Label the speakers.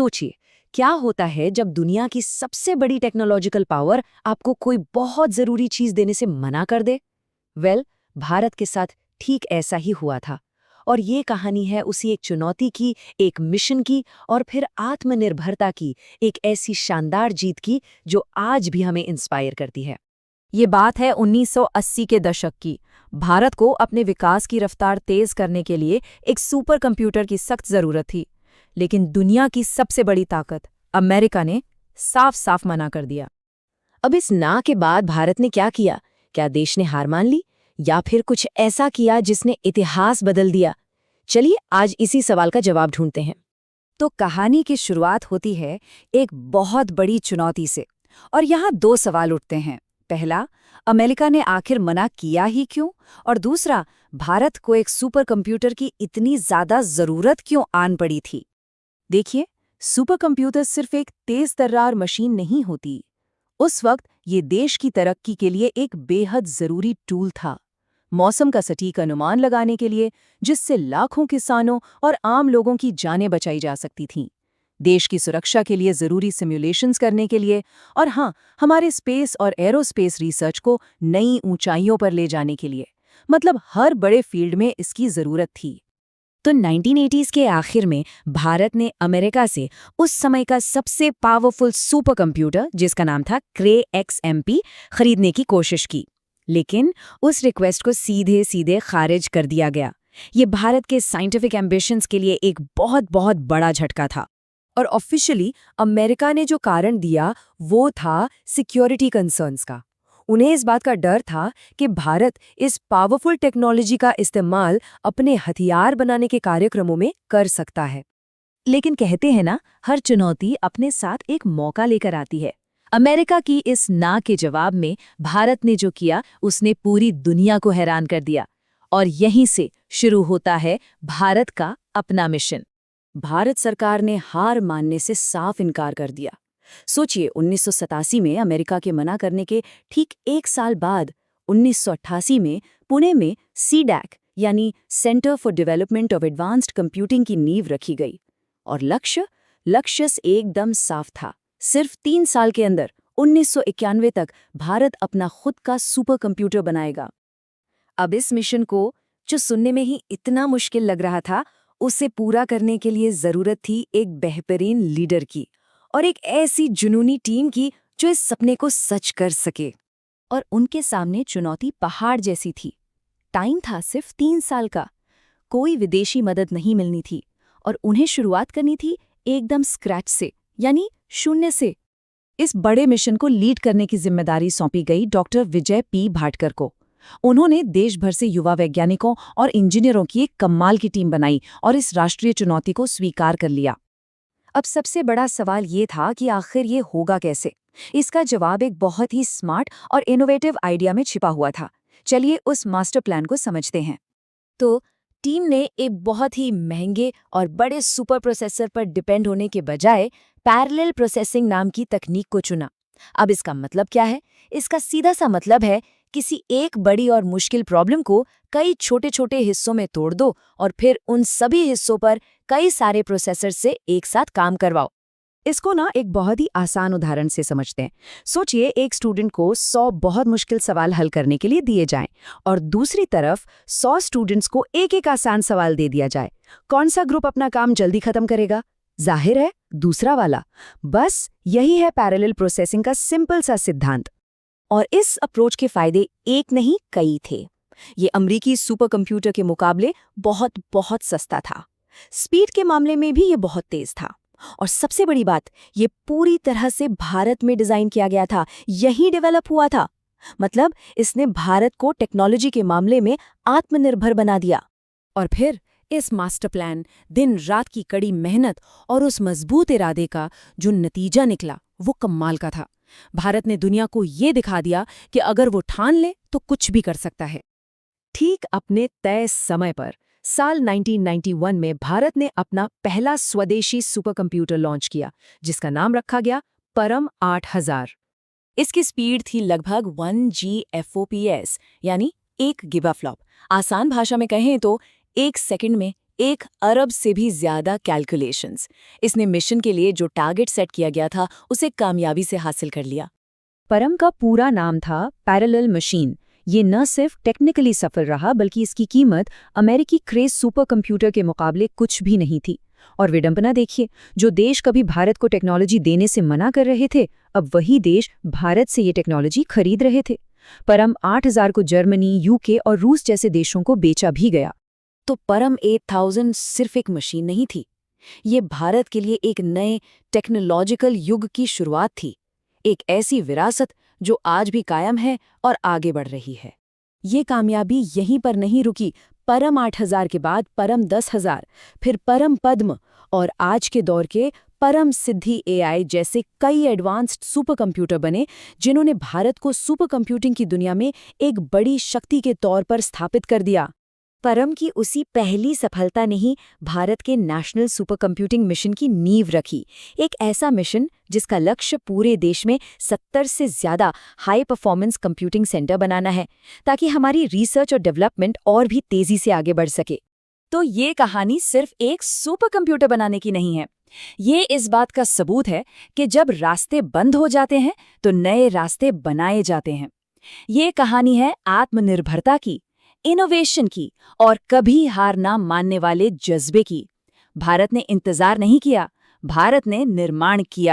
Speaker 1: सोचिए, क्या होता है जब दुनिया की सबसे बड़ी टेक्नोलॉजिकल पावर आपको कोई बहुत जरूरी चीज देने से मना कर दे? भारत के साथ ठीक ऐसा ही हुआ था। और ये कहानी है उसी एक चुनौती की, एक मिशन की और फिर आत्मनिर्भरता की, एक ऐसी शानदार जीत की जो आज भी हमें इंस्पायर करती है।
Speaker 2: ये बात है 1980 के दशक की। भारत को अपने विकास की रफ्तार तेज करने के लिए एक सुपर कंप्यूटर की सख्त जरूरत थी। लेकिन दुनिया की सबसे बड़ी ताकत अमेरिका ने साफ साफ मना कर दिया।
Speaker 1: अब इस ना के बाद भारत ने क्या किया? क्या देश ने हार मान ली या फिर कुछ ऐसा किया जिसने इतिहास बदल दिया? चलिए आज इसी सवाल का जवाब ढूंढते हैं।
Speaker 2: तो कहानी की शुरुआत होती है एक बहुत बड़ी चुनौती से, और यहाँ दो सवाल उठते हैं। पहला, अमेरिका ने आखिर मना किया ही क्यों? और दूसरा, भारत को एक सुपर कंप्यूटर की इतनी ज्यादा जरूरत क्यों आन पड़ी थी? देखिए, सुपर कंप्यूटर सिर्फ एक तेज तर्रार मशीन नहीं होती। उस वक्त ये देश की तरक्की के लिए एक बेहद जरूरी टूल था। मौसम का सटीक अनुमान लगाने के लिए, जिससे लाखों किसानों और आम लोगों की जानें बचाई जा सकती थीं। देश की सुरक्षा के लिए जरूरी सिमुलेशंस करने के लिए, और हाँ, हमारे स्पेस और एरोस्पेस रिसर्च को नई ऊंचाइयों पर ले जाने के लिए। मतलब हर बड़े फील्ड में इसकी जरूरत थी।
Speaker 1: तो 1980s के आखिर में भारत ने अमेरिका से उस समय का सबसे पावरफुल सुपर कंप्यूटर, जिसका नाम था क्रे XMP, खरीदने की कोशिश की। लेकिन उस रिक्वेस्ट को सीधे सीधे खारिज कर दिया गया। ये भारत के साइंटिफिक एम्बिशंस के लिए एक बहुत बहुत बड़ा झटका था।
Speaker 2: और ऑफिशियली अमेरिका ने जो कारण दिया वो था सिक्योरिटी कंसर्न्स का। उन्हें इस बात का डर था कि भारत इस पावरफुल टेक्नोलॉजी का इस्तेमाल अपने हथियार बनाने के कार्यक्रमों में कर सकता है।
Speaker 1: लेकिन कहते हैं ना, हर चुनौती अपने साथ एक मौका लेकर आती है। अमेरिका की इस ना के जवाब में भारत ने जो किया, उसने पूरी दुनिया को हैरान कर दिया। और यहीं से शुरू होता है भारत का अपना मिशन।
Speaker 2: भारत सरकार ने हार मानने से साफ इनकार कर दिया। सोचिए, 1987 में अमेरिका के मना करने के ठीक एक साल बाद 1988 में पुणे में CDAC यानी centre for development of advanced computing की नींव रखी गई। और लक्ष्य एकदम साफ था। सिर्फ 3 साल के अंदर 1991 तक भारत अपना खुद का सुपर कंप्यूटर बनाएगा। अब इस मिशन को, जो सुनने में ही इतना मुश्किल लग रहा था, उसे पूरा करने के लिए जरूरत थी एक बेहतरीन लीडर की और एक ऐसी जुनूनी टीम की जो इस सपने को सच कर सके। और उनके सामने चुनौती पहाड़ जैसी थी। टाइम था सिर्फ 3 साल का, कोई विदेशी मदद नहीं मिलनी थी, और उन्हें शुरुआत करनी थी एकदम स्क्रैच से, यानी शून्य से। इस बड़े मिशन को लीड करने की जिम्मेदारी सौंपी गई डॉक्टर विजय P. भाटकर को। उन्होंने देश भर से युवा वैज्ञानिकों और इंजीनियरों की एक कमाल की टीम बनाई और इस राष्ट्रीय चुनौती को स्वीकार कर लिया। अब सबसे बड़ा सवाल ये था कि आखिर ये होगा कैसे? इसका जवाब एक बहुत ही स्मार्ट और इनोवेटिव आइडिया में छिपा हुआ था। चलिए उस मास्टर प्लान को समझते हैं। तो टीम ने एक बहुत ही महंगे और बड़े सुपर प्रोसेसर पर डिपेंड होने के बजाय पैरेलल प्रोसेसिंग नाम की तकनीक को चुना। अब इसका मतलब क्या है? इसका सीधा सा मतलब है, किसी एक बड़ी और मुश्किल प्रॉब्लम को कई छोटे छोटे हिस्सों में तोड़ दो और फिर उन सभी हिस्सों पर कई सारे प्रोसेसर से एक साथ काम करवाओ। इसको ना एक बहुत ही आसान उदाहरण से समझते हैं। सोचिए, एक स्टूडेंट को 100 बहुत मुश्किल सवाल हल करने के लिए दिए जाएं और दूसरी तरफ 100 स्टूडेंट्स को एक एक आसान सवाल दे दिया जाए। कौन सा ग्रुप अपना काम जल्दी खत्म करेगा? जाहिर है दूसरा वाला। बस यही है पैरेलल प्रोसेसिंग का सिंपल सा सिद्धांत। और इस अप्रोच के फायदे एक नहीं कई थे। ये अमेरिकी सुपर कंप्यूटर के मुकाबले बहुत बहुत सस्ता था। स्पीड के मामले में भी ये बहुत तेज था। और सबसे बड़ी बात, ये पूरी तरह से भारत में डिजाइन किया गया था, यही डेवलप हुआ था। मतलब इसने भारत को टेक्नोलॉजी के मामले में आत्मनिर्भर बना दिया। और फिर इस मास्टर प्लान, दिन रात की कड़ी मेहनत और उस मजबूत इरादे का जो नतीजा निकला, वो कमाल का था। भारत ने दुनिया को ये दिखा दिया कि अगर वो ठान ले तो कुछ भी कर सकता है। ठीक अपने तय समय पर साल 1991 में भारत ने अपना पहला स्वदेशी सुपर कंप्यूटर लॉन्च किया, जिसका नाम रखा गया परम 8000। इसकी स्पीड थी लगभग 1 GFOPS, यानी 1 गिगाफ्लॉप। आसान भाषा में कहें तो 1 सेकंड में 1 अरब से भी ज्यादा कैलकुलेशंस। इसने मिशन के लिए जो टारगेट सेट किया गया था उसे कामयाबी से हासिल कर लिया।
Speaker 1: परम का पूरा नाम था पैरेलल मशीन। ये न सिर्फ टेक्निकली सफल रहा बल्कि इसकी कीमत अमेरिकी क्रेज सुपर कंप्यूटर के मुकाबले कुछ भी नहीं थी। और विडंबना देखिए, जो देश कभी भारत को टेक्नोलॉजी देने से मना कर रहे थे, अब वही देश भारत से ये टेक्नोलॉजी खरीद रहे थे। परम 8000 को जर्मनी, यूके और रूस जैसे देशों को बेचा भी गया।
Speaker 2: तो परम 8000 सिर्फ एक मशीन नहीं थी, ये भारत के लिए एक नए टेक्नोलॉजिकल युग की शुरुआत थी, एक ऐसी विरासत जो आज भी कायम है और आगे बढ़ रही है। ये कामयाबी यहीं पर नहीं रुकी। परम 8000 के बाद परम 10000, फिर परम पद्म और आज के दौर के परम सिद्धि एआई जैसे कई एडवांस्ड सुपर कंप्यूटर बने, जिन्होंने भारत को सुपर कंप्यूटिंग की दुनिया में एक बड़ी शक्ति के तौर पर स्थापित कर दिया।
Speaker 1: परम की उसी पहली सफलता ने ही भारत के नेशनल सुपर कंप्यूटिंग मिशन की नींव रखी। एक ऐसा मिशन जिसका लक्ष्य पूरे देश में 70 से ज्यादा हाई परफॉर्मेंस कंप्यूटिंग सेंटर बनाना है, ताकि हमारी रिसर्च और डेवलपमेंट और भी तेजी से आगे बढ़ सके।
Speaker 2: तो ये कहानी सिर्फ एक सुपर कंप्यूटर बनाने की नहीं है, ये इस बात का सबूत है कि जब रास्ते बंद हो जाते हैं तो नए रास्ते बनाए जाते हैं। ये कहानी है आत्मनिर्भरता की, इनोवेशन की और कभी हार ना मानने वाले जज्बे की। भारत ने इंतजार नहीं किया, भारत ने निर्माण किया।